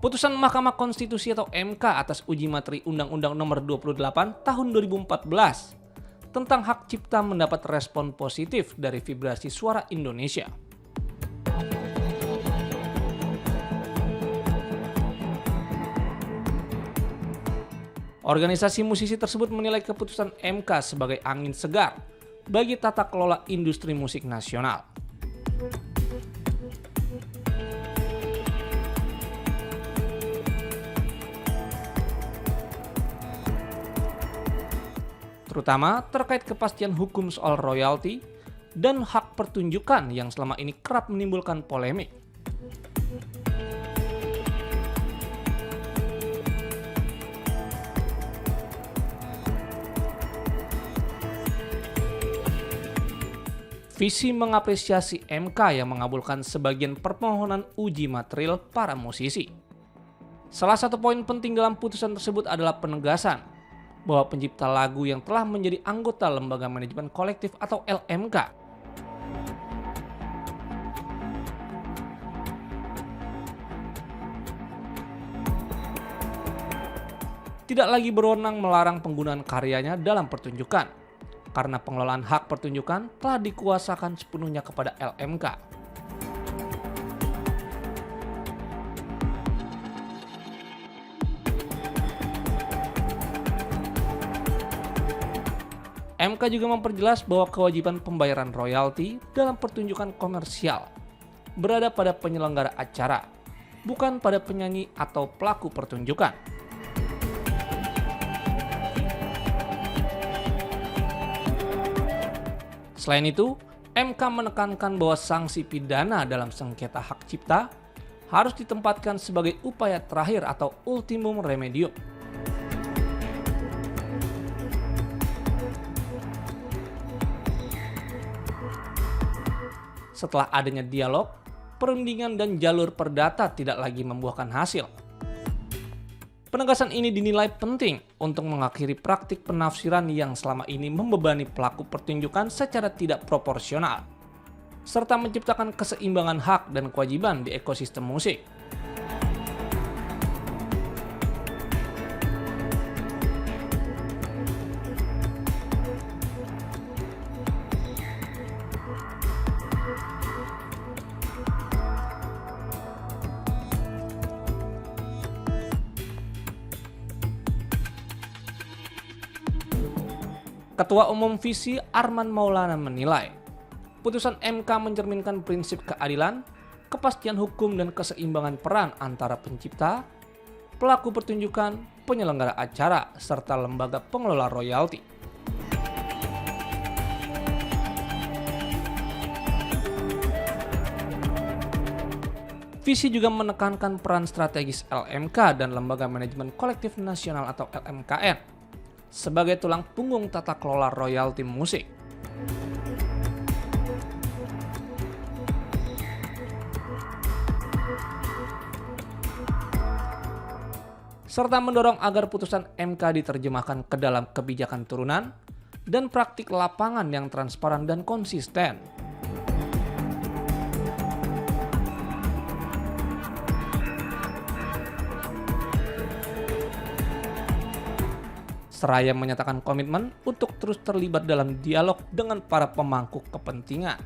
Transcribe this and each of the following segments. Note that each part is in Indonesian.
Putusan Mahkamah Konstitusi atau MK atas uji materi Undang-Undang Nomor 28 Tahun 2014 tentang hak cipta mendapat respon positif dari Vibrasi Suara Indonesia. Organisasi musisi tersebut menilai keputusan MK sebagai angin segar bagi tata kelola industri musik nasional. Terutama terkait kepastian hukum soal royalti dan hak pertunjukan yang selama ini kerap menimbulkan polemik. Visi mengapresiasi MK yang mengabulkan sebagian permohonan uji material para musisi. Salah satu poin penting dalam putusan tersebut adalah penegasan bahwa pencipta lagu yang telah menjadi anggota Lembaga Manajemen Kolektif atau LMK tidak lagi berwenang melarang penggunaan karyanya dalam pertunjukan, karena pengelolaan hak pertunjukan telah dikuasakan sepenuhnya kepada LMK. MK juga memperjelas bahwa kewajiban pembayaran royalti dalam pertunjukan komersial berada pada penyelenggara acara, bukan pada penyanyi atau pelaku pertunjukan. Selain itu, MK menekankan bahwa sanksi pidana dalam sengketa hak cipta harus ditempatkan sebagai upaya terakhir atau ultimum remedium. Setelah adanya dialog, perundingan dan jalur perdata tidak lagi membuahkan hasil. Penegasan ini dinilai penting untuk mengakhiri praktik penafsiran yang selama ini membebani pelaku pertunjukan secara tidak proporsional, serta menciptakan keseimbangan hak dan kewajiban di ekosistem musik. Ketua Umum Visi Arman Maulana menilai, putusan MK mencerminkan prinsip keadilan, kepastian hukum dan keseimbangan peran antara pencipta, pelaku pertunjukan, penyelenggara acara, serta lembaga pengelola royalti. Visi juga menekankan peran strategis LMK dan Lembaga Manajemen Kolektif Nasional atau LMKN sebagai tulang punggung tata kelola royalti musik. Serta mendorong agar putusan MK diterjemahkan ke dalam kebijakan turunan dan praktik lapangan yang transparan dan konsisten. Seraya menyatakan komitmen untuk terus terlibat dalam dialog dengan para pemangku kepentingan.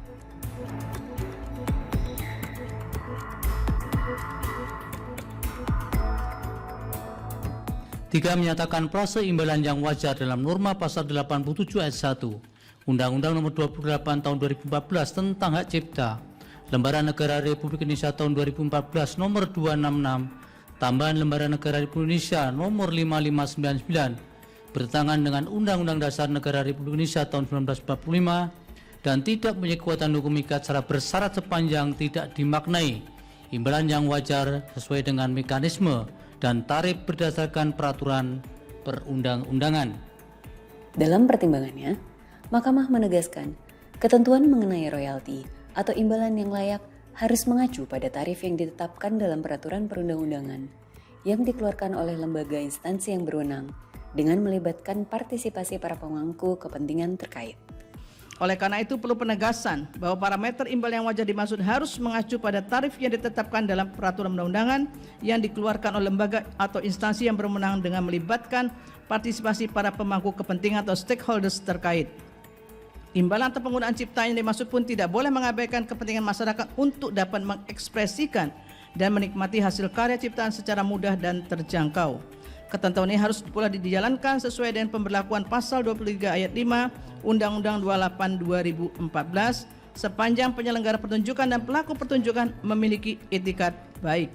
Tiga, menyatakan prase imbalan yang wajar dalam norma pasal 87 ayat 1 Undang-Undang Nomor 28 Tahun 2014 tentang hak cipta, Lembaran Negara Republik Indonesia tahun 2014 Nomor 266, tambahan Lembaran Negara Republik Indonesia Nomor 5599 bertentangan dengan Undang-Undang Dasar Negara Republik Indonesia tahun 1945 dan tidak punya kekuatan hukum ikat secara bersyarat sepanjang tidak dimaknai imbalan yang wajar sesuai dengan mekanisme dan tarif berdasarkan peraturan perundang-undangan. Dalam pertimbangannya, Mahkamah menegaskan ketentuan mengenai royalti atau imbalan yang layak harus mengacu pada tarif yang ditetapkan dalam peraturan perundang-undangan yang dikeluarkan oleh lembaga instansi yang berwenang dengan melibatkan partisipasi para pemangku kepentingan terkait. Oleh karena itu perlu penegasan bahwa parameter imbal yang wajar dimaksud harus mengacu pada tarif yang ditetapkan dalam peraturan undang-undan yang dikeluarkan oleh lembaga atau instansi yang berwenang dengan melibatkan partisipasi para pemangku kepentingan atau stakeholders terkait. Imbalan atau penggunaan cipta yang dimaksud pun tidak boleh mengabaikan kepentingan masyarakat untuk dapat mengekspresikan dan menikmati hasil karya ciptaan secara mudah dan terjangkau. Ketentuan ini harus pula dijalankan sesuai dengan pemberlakuan pasal 23 ayat 5 Undang-Undang 28 2014 sepanjang penyelenggara pertunjukan dan pelaku pertunjukan memiliki etikat baik.